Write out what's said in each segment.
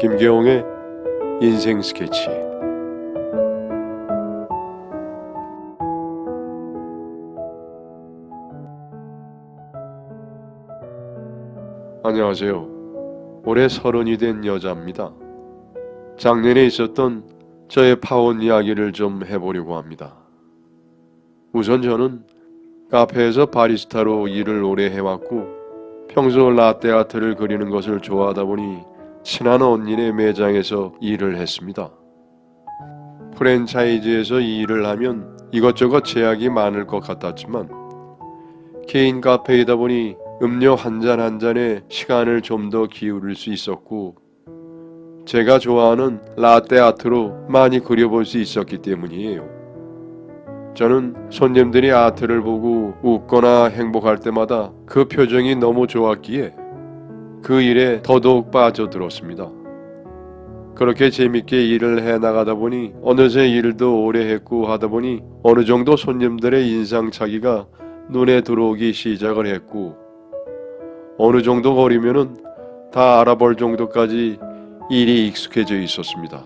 김계홍의 인생 스케치. 안녕하세요. 올해 30이 된 여자입니다. 작년에 있었던 저의 파혼 이야기를 좀 해보려고 합니다. 우선 저는 카페에서 바리스타로 일을 오래 해왔고 평소 라떼 아트를 그리는 것을 좋아하다 보니 친한 언니네 매장에서 일을 했습니다. 프랜차이즈에서 이 일을 하면 이것저것 제약이 많을 것 같았지만 개인 카페이다 보니 음료 한 잔 한 잔에 시간을 좀 더 기울일 수 있었고 제가 좋아하는 라떼 아트로 많이 그려볼 수 있었기 때문이에요. 저는 손님들이 아트를 보고 웃거나 행복할 때마다 그 표정이 너무 좋았기에 그 일에 더더욱 빠져들었습니다. 그렇게 재밌게 일을 해나가다 보니 어느새 일도 오래 했고 하다 보니 어느 정도 손님들의 인상차기가 눈에 들어오기 시작을 했고 어느 정도 거리면은 다 알아볼 정도까지 일이 익숙해져 있었습니다.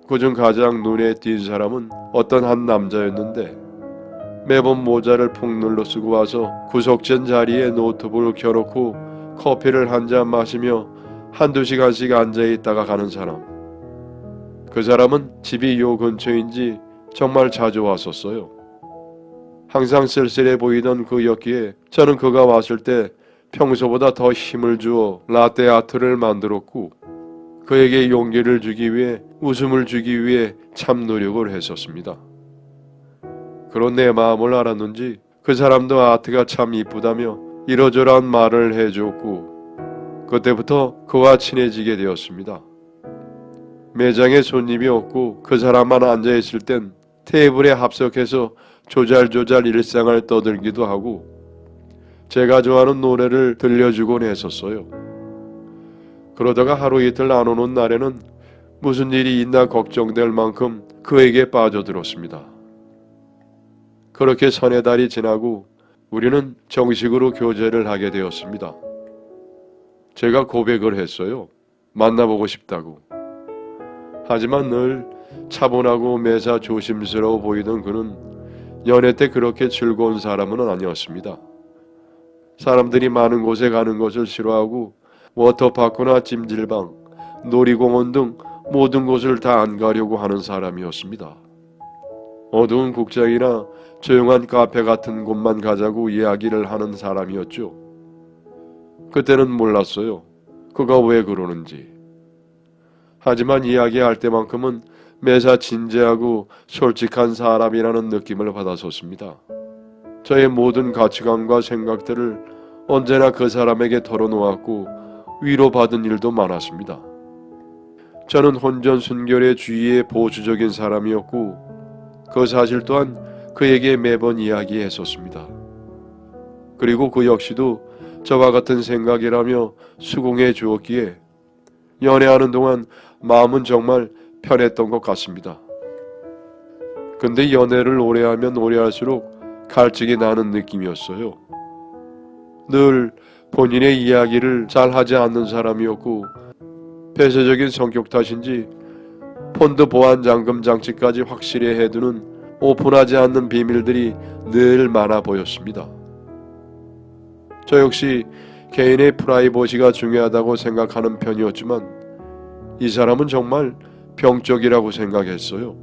그중 가장 눈에 띈 사람은 어떤 한 남자였는데 매번 모자를 푹 눌러 쓰고 와서 구석진 자리에 노트북을 켜놓고 커피를 한 잔 마시며 한두 시간씩 앉아있다가 가는 사람. 그 사람은 집이 요 근처인지 정말 자주 왔었어요. 항상 쓸쓸해 보이던 그였기에 저는 그가 왔을 때 평소보다 더 힘을 주어 라떼 아트를 만들었고 그에게 용기를 주기 위해 웃음을 주기 위해 참 노력을 했었습니다. 그런 내 마음을 알았는지 그 사람도 아트가 참 이쁘다며 이러저러한 말을 해줬고 그때부터 그와 친해지게 되었습니다. 매장에 손님이 없고 그 사람만 앉아있을 땐 테이블에 합석해서 조잘조잘 일상을 떠들기도 하고 제가 좋아하는 노래를 들려주곤 했었어요. 그러다가 하루 이틀 안 오는 날에는 무슨 일이 있나 걱정될 만큼 그에게 빠져들었습니다. 그렇게 서너 달이 지나고 우리는 정식으로 교제를 하게 되었습니다. 제가 고백을 했어요. 만나보고 싶다고. 하지만 늘 차분하고 매사 조심스러워 보이던 그는 연애 때 그렇게 즐거운 사람은 아니었습니다. 사람들이 많은 곳에 가는 것을 싫어하고 워터파크나 찜질방, 놀이공원 등 모든 곳을 다 안 가려고 하는 사람이었습니다. 어두운 국장이나 조용한 카페 같은 곳만 가자고 이야기를 하는 사람이었죠. 그때는 몰랐어요. 그가 왜 그러는지. 하지만 이야기할 때만큼은 매사 진지하고 솔직한 사람이라는 느낌을 받았었습니다. 저의 모든 가치관과 생각들을 언제나 그 사람에게 털어놓았고 위로받은 일도 많았습니다. 저는 혼전순결의 주위에 보수적인 사람이었고 그 사실 또한 그에게 매번 이야기했었습니다. 그리고 그 역시도 저와 같은 생각이라며 수긍해 주었기에 연애하는 동안 마음은 정말 편했던 것 같습니다. 근데 연애를 오래하면 오래할수록 갈증이 나는 느낌이었어요. 늘 본인의 이야기를 잘 하지 않는 사람이었고 폐쇄적인 성격 탓인지 펀드 보안 잠금 장치까지 확실히 해두는 오픈하지 않는 비밀들이 늘 많아 보였습니다. 저 역시 개인의 프라이버시가 중요하다고 생각하는 편이었지만 이 사람은 정말 병적이라고 생각했어요.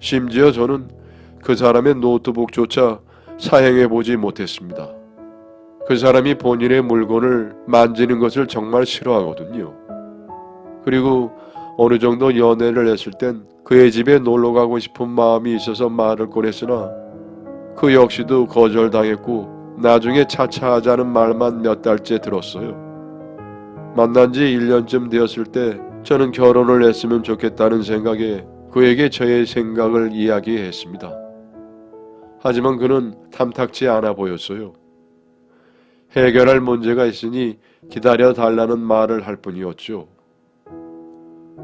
심지어 저는 그 사람의 노트북조차 사용해보지 못했습니다. 그 사람이 본인의 물건을 만지는 것을 정말 싫어하거든요. 그리고 어느 정도 연애를 했을 땐 그의 집에 놀러가고 싶은 마음이 있어서 말을 꺼냈으나 그 역시도 거절당했고 나중에 차차 하자는 말만 몇 달째 들었어요. 만난 지 1년쯤 되었을 때 저는 결혼을 했으면 좋겠다는 생각에 그에게 저의 생각을 이야기했습니다. 하지만 그는 탐탁지 않아 보였어요. 해결할 문제가 있으니 기다려달라는 말을 할 뿐이었죠.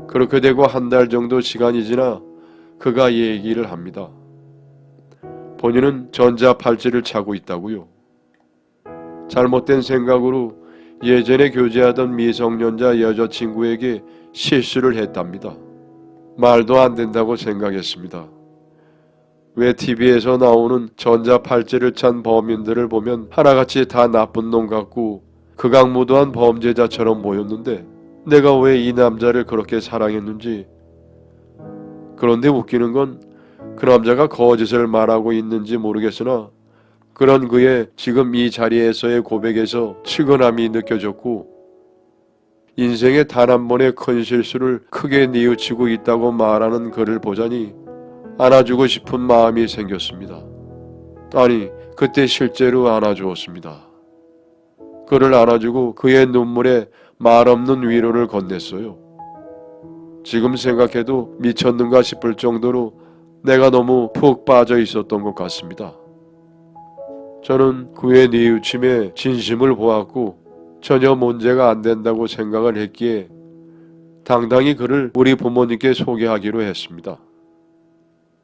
그렇게 되고 한 달 정도 시간이 지나 그가 얘기를 합니다. 본인은 전자팔찌를 차고 있다고요. 잘못된 생각으로 예전에 교제하던 미성년자 여자친구에게 실수를 했답니다. 말도 안 된다고 생각했습니다. 왜 TV에서 나오는 전자팔찌를 찬 범인들을 보면 하나같이 다 나쁜 놈 같고 극악무도한 범죄자처럼 보였는데 내가 왜 이 남자를 그렇게 사랑했는지. 그런데 웃기는 건 그 남자가 거짓을 말하고 있는지 모르겠으나 그런 그의 지금 이 자리에서의 고백에서 측은함이 느껴졌고 인생에 단 한 번의 큰 실수를 크게 뉘우치고 있다고 말하는 그를 보자니 안아주고 싶은 마음이 생겼습니다. 아니, 그때 실제로 안아주었습니다. 그를 안아주고 그의 눈물에 말없는 위로를 건넸어요. 지금 생각해도 미쳤는가 싶을 정도로 내가 너무 푹 빠져 있었던 것 같습니다. 저는 그의 뉘우침에 진심을 보았고 전혀 문제가 안 된다고 생각을 했기에 당당히 그를 우리 부모님께 소개하기로 했습니다.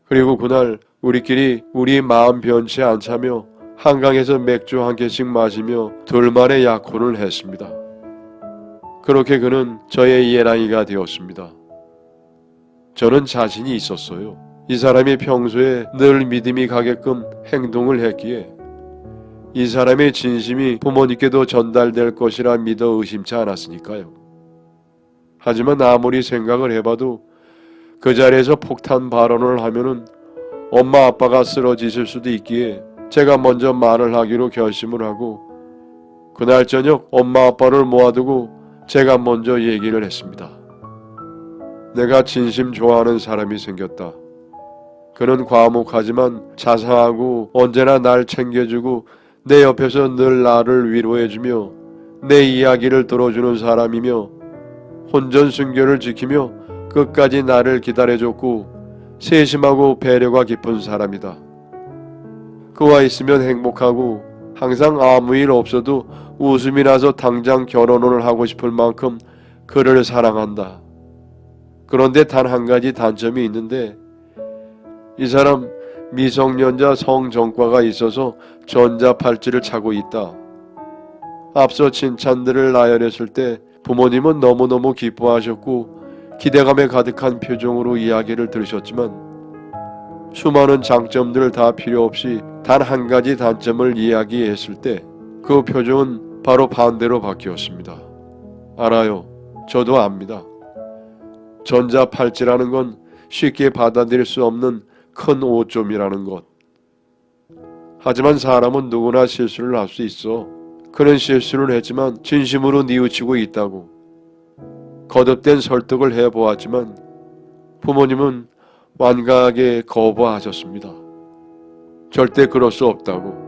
그리고 그날 우리끼리 우리 마음 변치 않자며 한강에서 맥주 한 캔씩 마시며 둘만의 약혼을 했습니다. 그렇게 그는 저의 예랑이가 되었습니다. 저는 자신이 있었어요. 이 사람이 평소에 늘 믿음이 가게끔 행동을 했기에 이 사람의 진심이 부모님께도 전달될 것이라 믿어 의심치 않았으니까요. 하지만 아무리 생각을 해봐도 그 자리에서 폭탄 발언을 하면은 엄마 아빠가 쓰러지실 수도 있기에 제가 먼저 말을 하기로 결심을 하고 그날 저녁 엄마 아빠를 모아두고 제가 먼저 얘기를 했습니다. 내가 진심 좋아하는 사람이 생겼다. 그는 과묵하지만 자상하고 언제나 날 챙겨주고 내 옆에서 늘 나를 위로해주며 내 이야기를 들어주는 사람이며 혼전순결을 지키며 끝까지 나를 기다려줬고 세심하고 배려가 깊은 사람이다. 그와 있으면 행복하고 항상 아무 일 없어도 웃음이 나서 당장 결혼을 하고 싶을 만큼 그를 사랑한다. 그런데 단 한 가지 단점이 있는데 이 사람 미성년자 성전과가 있어서 전자팔찌를 차고 있다. 앞서 칭찬들을 나열했을 때 부모님은 너무너무 기뻐하셨고 기대감에 가득한 표정으로 이야기를 들으셨지만 수많은 장점들을 다 필요 없이 단 한 가지 단점을 이야기했을 때 그 표정은 바로 반대로 바뀌었습니다. 알아요. 저도 압니다. 전자팔찌라는 건 쉽게 받아들일 수 없는 큰 오점이라는 것. 하지만 사람은 누구나 실수를 할 수 있어. 그는 실수를 했지만 진심으로 뉘우치고 있다고. 거듭된 설득을 해보았지만 부모님은 완강하게 거부하셨습니다. 절대 그럴 수 없다고.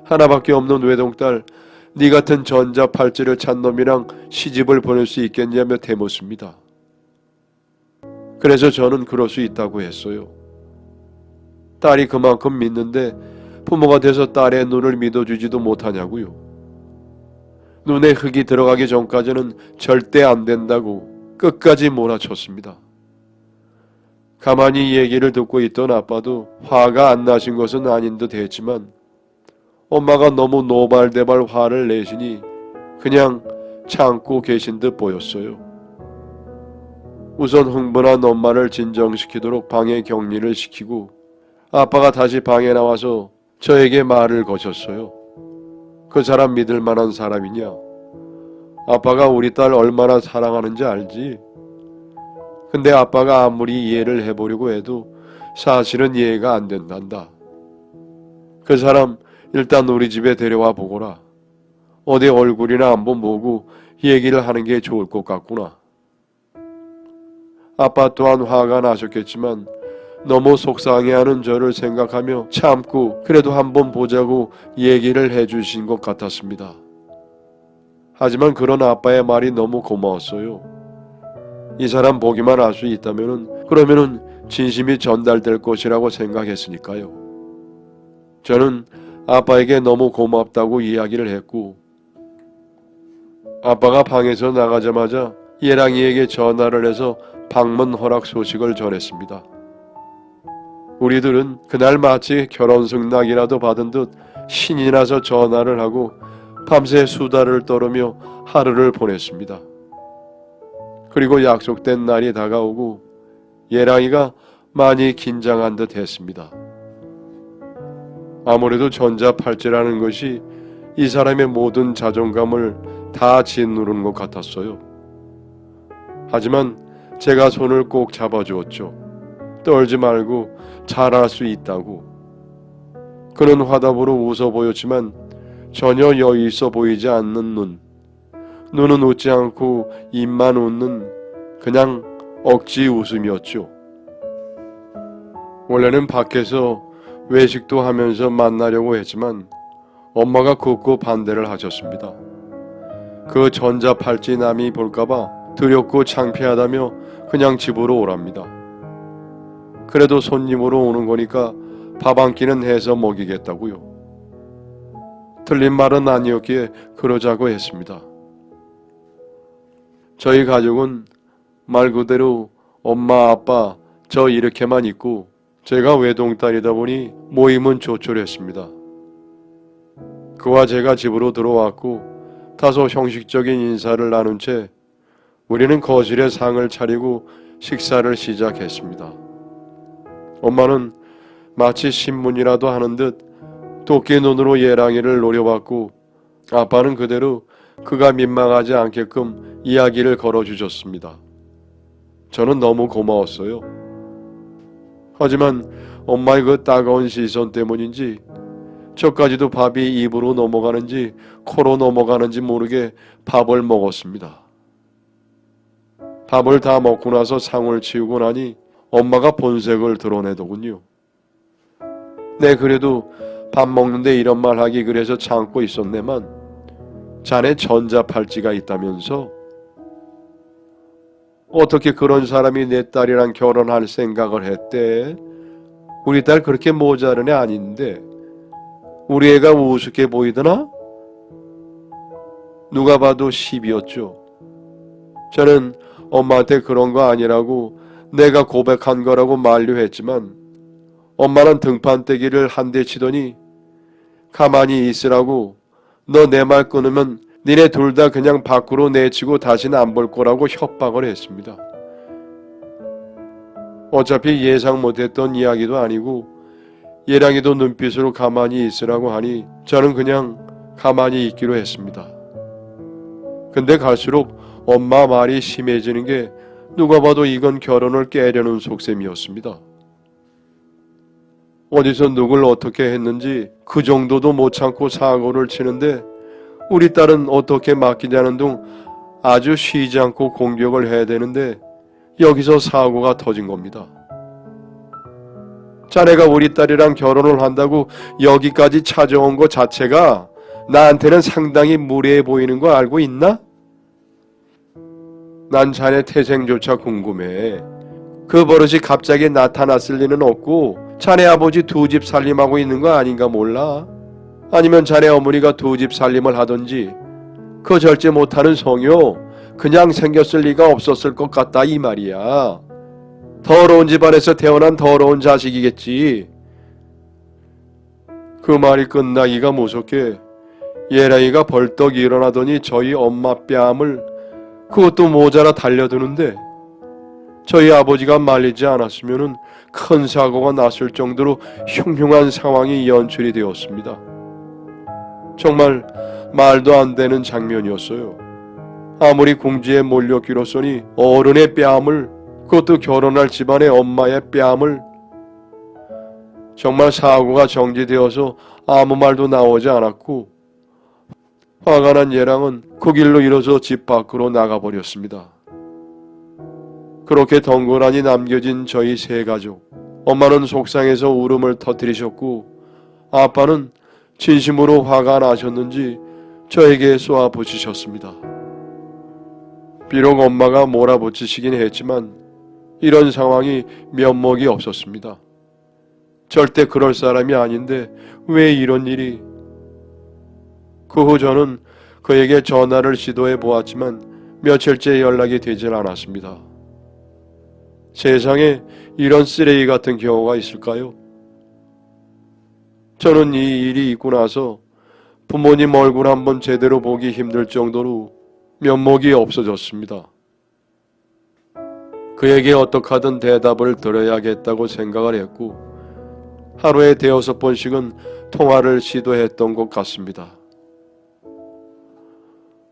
하나밖에 없는 외동딸, 네 같은 전자팔찌를 찬 놈이랑 시집을 보낼 수 있겠냐며 대묻습니다. 그래서 저는 그럴 수 있다고 했어요. 딸이 그만큼 믿는데 부모가 돼서 딸의 눈을 믿어주지도 못하냐고요. 눈에 흙이 들어가기 전까지는 절대 안 된다고 끝까지 몰아쳤습니다. 가만히 얘기를 듣고 있던 아빠도 화가 안 나신 것은 아닌 듯 했지만 엄마가 너무 노발대발 화를 내시니 그냥 참고 계신 듯 보였어요. 우선 흥분한 엄마를 진정시키도록 방에 격리를 시키고 아빠가 다시 방에 나와서 저에게 말을 거셨어요. 그 사람 믿을 만한 사람이냐? 아빠가 우리 딸 얼마나 사랑하는지 알지? 근데 아빠가 아무리 이해를 해보려고 해도 사실은 이해가 안 된단다. 그 사람 일단 우리 집에 데려와 보거라. 어디 얼굴이나 한번 보고 얘기를 하는 게 좋을 것 같구나. 아빠 또한 화가 나셨겠지만 너무 속상해하는 저를 생각하며 참고 그래도 한번 보자고 얘기를 해주신 것 같았습니다. 하지만 그런 아빠의 말이 너무 고마웠어요. 이 사람 보기만 할 수 그러면은 진심이 전달될 것이라고 생각했으니까요. 저는 아빠에게 너무 고맙다고 이야기를 했고 아빠가 방에서 나가자마자 예랑이에게 전화를 해서 방문 허락 소식을 전했습니다. 우리들은 그날 마치 결혼식 낙이라도 받은 듯 신이 나서 전화를 하고 밤새 수다를 떨으며 하루를 보냈습니다. 그리고 약속된 날이 다가오고 예랑이가 많이 긴장한 듯 했습니다. 아무래도 전자팔찌라는 것이 이 사람의 모든 자존감을 다 짓누르는 것 같았어요. 하지만 제가 손을 꼭 잡아주었죠. 떨지 말고 잘할 수 있다고. 그는 화답으로 웃어 보였지만 전혀 여유 있어 보이지 않는 눈은 웃지 않고 입만 웃는 그냥 억지 웃음이었죠. 원래는 밖에서 외식도 하면서 만나려고 했지만 엄마가 굳고 반대를 하셨습니다. 그 전자팔찌 남이 볼까봐 두렵고 창피하다며 그냥 집으로 오랍니다. 그래도 손님으로 오는 거니까 밥 한 끼는 해서 먹이겠다고요. 틀린 말은 아니었기에 그러자고 했습니다. 저희 가족은 말 그대로 엄마, 아빠, 저 이렇게만 있고 제가 외동딸이다 보니 모임은 조촐했습니다. 그와 제가 집으로 들어왔고 다소 형식적인 인사를 나눈 채 우리는 거실에 상을 차리고 식사를 시작했습니다. 엄마는 마치 신문이라도 하는 듯 도끼 눈으로 예랑이를 노려봤고 아빠는 그대로 그가 민망하지 않게끔 이야기를 걸어주셨습니다. 저는 너무 고마웠어요. 하지만 엄마의 그 따가운 시선 때문인지 저까지도 밥이 입으로 넘어가는지 코로 넘어가는지 모르게 밥을 먹었습니다. 밥을 다 먹고 나서 상을 치우고 나니 엄마가 본색을 드러내더군요. 네, 그래도 밥 먹는데 이런 말 하기 그래서 참고 있었네만 자네 전자팔찌가 있다면서? 어떻게 그런 사람이 내 딸이랑 결혼할 생각을 했대? 우리 딸 그렇게 모자른 애 아닌데 우리 애가 우습게 보이더나? 누가 봐도 시비였죠. 저는 엄마한테 그런 거 아니라고 내가 고백한 거라고 만류했지만 엄마는 등판대기를 한 대 치더니 가만히 있으라고 너 내 말 끊으면 니네 둘 다 그냥 밖으로 내치고 다시는 안 볼 거라고 협박을 했습니다. 어차피 예상 못했던 이야기도 아니고 예랑이도 눈빛으로 가만히 있으라고 하니 저는 그냥 가만히 있기로 했습니다. 근데 갈수록 엄마 말이 심해지는 게 누가 봐도 이건 결혼을 깨려는 속셈이었습니다. 어디서 누굴 어떻게 했는지 그 정도도 못 참고 사고를 치는데 우리 딸은 어떻게 맡기자는 둥 아주 쉬지 않고 공격을 해야 되는데 여기서 사고가 터진 겁니다. 자네가 우리 딸이랑 결혼을 한다고 여기까지 찾아온 것 자체가 나한테는 상당히 무례해 보이는 거 알고 있나? 난 자네 태생조차 궁금해. 그 버릇이 갑자기 나타났을 리는 없고 자네 아버지 두 집 살림하고 있는 거 아닌가 몰라? 아니면 자네 어머니가 두 집 살림을 하던지 그 절제 못하는 성효 그냥 생겼을 리가 없었을 것 같다 이 말이야. 더러운 집안에서 태어난 더러운 자식이겠지. 그 말이 끝나기가 무섭게 예랑이가 벌떡 일어나더니 저희 엄마 뺨을 그것도 모자라 달려드는데 저희 아버지가 말리지 않았으면 큰 사고가 났을 정도로 흉흉한 상황이 연출이 되었습니다. 정말 말도 안 되는 장면이었어요. 아무리 궁지에 몰렸기로서니 어른의 뺨을 그것도 결혼할 집안의 엄마의 뺨을 정말 사고가 정지되어서 아무 말도 나오지 않았고 화가 난 예랑은 그 길로 일어서 집 밖으로 나가버렸습니다. 그렇게 덩그러니 남겨진 저희 세 가족. 엄마는 속상해서 울음을 터뜨리셨고 아빠는 진심으로 화가 나셨는지 저에게 쏘아붙이셨습니다. 비록 엄마가 몰아붙이시긴 했지만 이런 상황이 면목이 없었습니다. 절대 그럴 사람이 아닌데 왜 이런 일이? 그 후 저는 그에게 전화를 시도해 보았지만 며칠째 연락이 되질 않았습니다. 세상에 이런 쓰레기 같은 경우가 있을까요? 저는 이 일이 있고 나서 부모님 얼굴 한번 제대로 보기 힘들 정도로 면목이 없어졌습니다. 그에게 어떻게 하든 대답을 들어야겠다고 생각을 했고 하루에 5번씩은 통화를 시도했던 것 같습니다.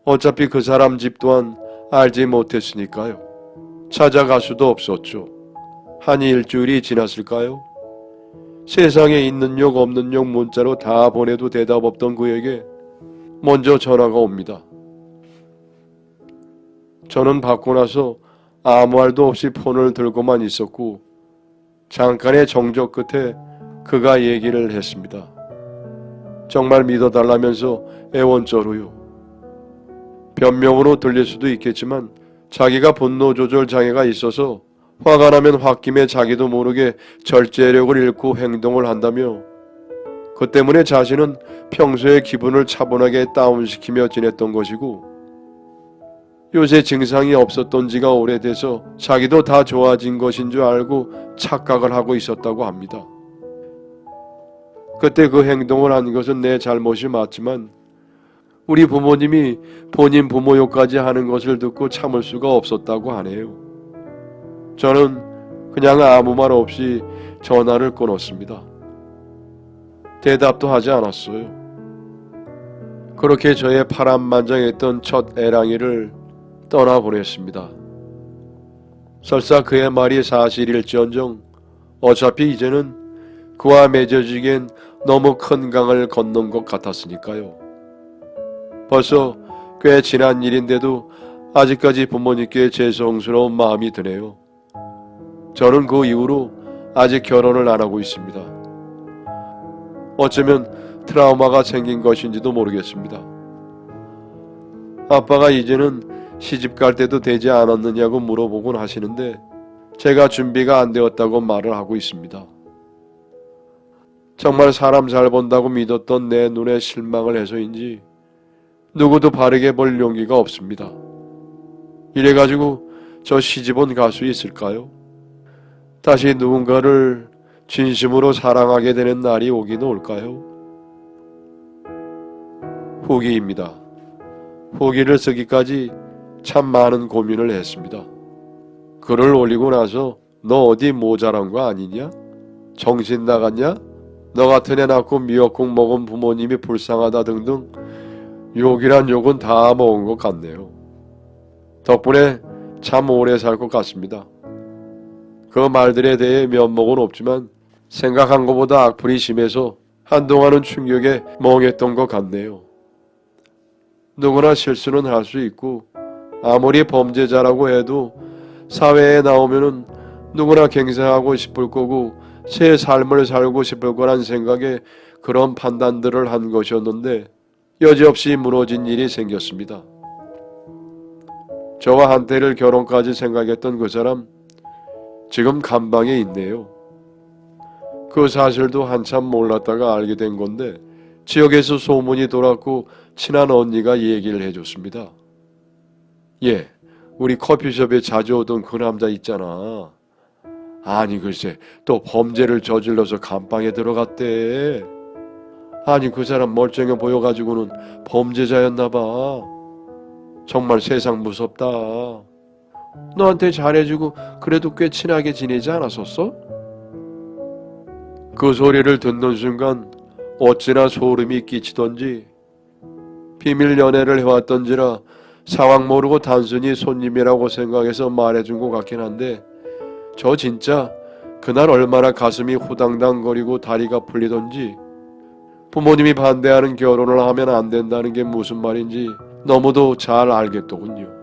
어차피 그 사람 집 또한 알지 못했으니까요. 찾아갈 수도 없었죠. 한 일주일이 지났을까요? 세상에 있는 욕 없는 욕 문자로 다 보내도 대답 없던 그에게 먼저 전화가 옵니다. 저는 받고 나서 아무 말도 없이 폰을 들고만 있었고 잠깐의 정적 끝에 그가 얘기를 했습니다. 정말 믿어달라면서 애원조로요. 변명으로 들릴 수도 있겠지만 자기가 분노 조절 장애가 있어서 화가 나면 홧김에 자기도 모르게 절제력을 잃고 행동을 한다며 그 때문에 자신은 평소에 기분을 차분하게 다운시키며 지냈던 것이고 요새 증상이 없었던 지가 오래돼서 자기도 다 좋아진 것인 줄 알고 착각을 하고 있었다고 합니다. 그때 그 행동을 한 것은 내 잘못이 맞지만 우리 부모님이 본인 부모 욕까지 하는 것을 듣고 참을 수가 없었다고 하네요. 저는 그냥 아무 말 없이 전화를 끊었습니다. 대답도 하지 않았어요. 그렇게 저의 파란만장했던 첫 애랑이를 떠나보냈습니다. 설사 그의 말이 사실일지언정 어차피 이제는 그와 맺어지기엔 너무 큰 강을 건넌 것 같았으니까요. 벌써 꽤 지난 일인데도 아직까지 부모님께 죄송스러운 마음이 드네요. 저는 그 이후로 아직 결혼을 안 하고 있습니다. 어쩌면 트라우마가 생긴 것인지도 모르겠습니다. 아빠가 이제는 시집 갈 때도 되지 않았느냐고 물어보곤 하시는데 제가 준비가 안 되었다고 말을 하고 있습니다. 정말 사람 잘 본다고 믿었던 내 눈에 실망을 해서인지 누구도 바르게 볼 용기가 없습니다. 이래가지고 저 시집은 갈 수 있을까요? 다시 누군가를 진심으로 사랑하게 되는 날이 오긴 올까요? 후기입니다. 후기를 쓰기까지 참 많은 고민을 했습니다. 글을 올리고 나서 너 어디 모자란 거 아니냐? 정신 나갔냐? 너 같은 애 낳고 미역국 먹은 부모님이 불쌍하다 등등 욕이란 욕은 다 먹은 것 같네요. 덕분에 참 오래 살 것 같습니다. 그 말들에 대해 면목은 없지만 생각한 것보다 악플이 심해서 한동안은 충격에 멍했던 것 같네요. 누구나 실수는 할 수 있고 아무리 범죄자라고 해도 사회에 나오면은 누구나 갱생하고 싶을 거고 새 삶을 살고 싶을 거란 생각에 그런 판단들을 한 것이었는데 여지없이 무너진 일이 생겼습니다. 저와 한때를 결혼까지 생각했던 그 사람 지금 감방에 있네요. 그 사실도 한참 몰랐다가 알게 된 건데 지역에서 소문이 돌았고 친한 언니가 얘기를 해줬습니다. 예, 우리 커피숍에 자주 오던 그 남자 있잖아. 아니 글쎄 또 범죄를 저질러서 감방에 들어갔대. 아니 그 사람 멀쩡해 보여가지고는 범죄자였나봐. 정말 세상 무섭다. 너한테 잘해주고 그래도 꽤 친하게 지내지 않았었어? 그 소리를 듣는 순간 어찌나 소름이 끼치던지 비밀 연애를 해왔던지라 상황 모르고 단순히 손님이라고 생각해서 말해준 것 같긴 한데 저 진짜 그날 얼마나 가슴이 후당당거리고 다리가 풀리던지 부모님이 반대하는 결혼을 하면 안 된다는 게 무슨 말인지 너무도 잘 알겠더군요.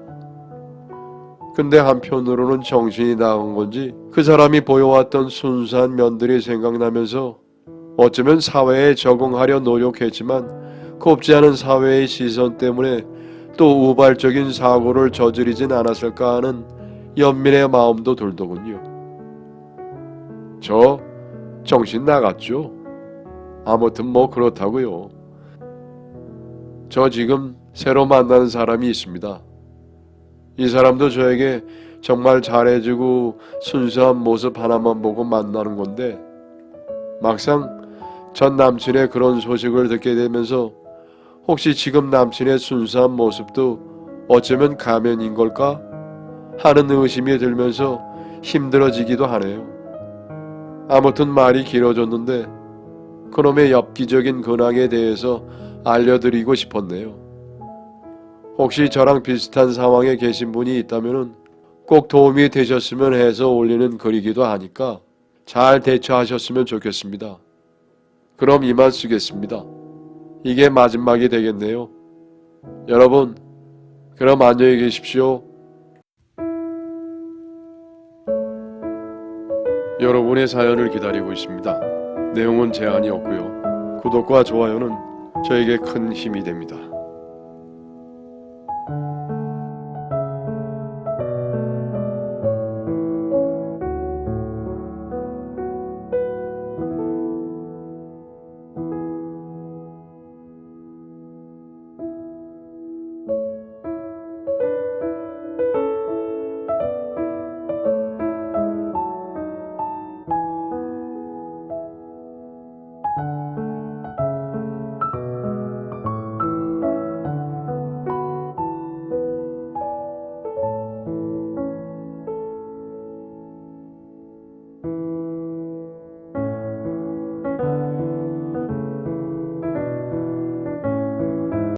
근데 한편으로는 정신이 나간 건지 그 사람이 보여왔던 순수한 면들이 생각나면서 어쩌면 사회에 적응하려 노력했지만 곱지 않은 사회의 시선 때문에 또 우발적인 사고를 저지르진 않았을까 하는 연민의 마음도 들더군요. 저 정신 나갔죠? 아무튼 뭐 그렇다고요. 저 지금 새로 만나는 사람이 있습니다. 이 사람도 저에게 정말 잘해주고 순수한 모습 하나만 보고 만나는 건데 막상 전 남친의 그런 소식을 듣게 되면서 혹시 지금 남친의 순수한 모습도 어쩌면 가면인 걸까? 하는 의심이 들면서 힘들어지기도 하네요. 아무튼 말이 길어졌는데 그놈의 엽기적인 근황에 대해서 알려드리고 싶었네요. 혹시 저랑 비슷한 상황에 계신 분이 있다면 꼭 도움이 되셨으면 해서 올리는 글이기도 하니까 잘 대처하셨으면 좋겠습니다. 그럼 이만 쓰겠습니다. 이게 마지막이 되겠네요. 여러분, 그럼 안녕히 계십시오. 여러분의 사연을 기다리고 있습니다. 내용은 제한이 없고요. 구독과 좋아요는 저에게 큰 힘이 됩니다.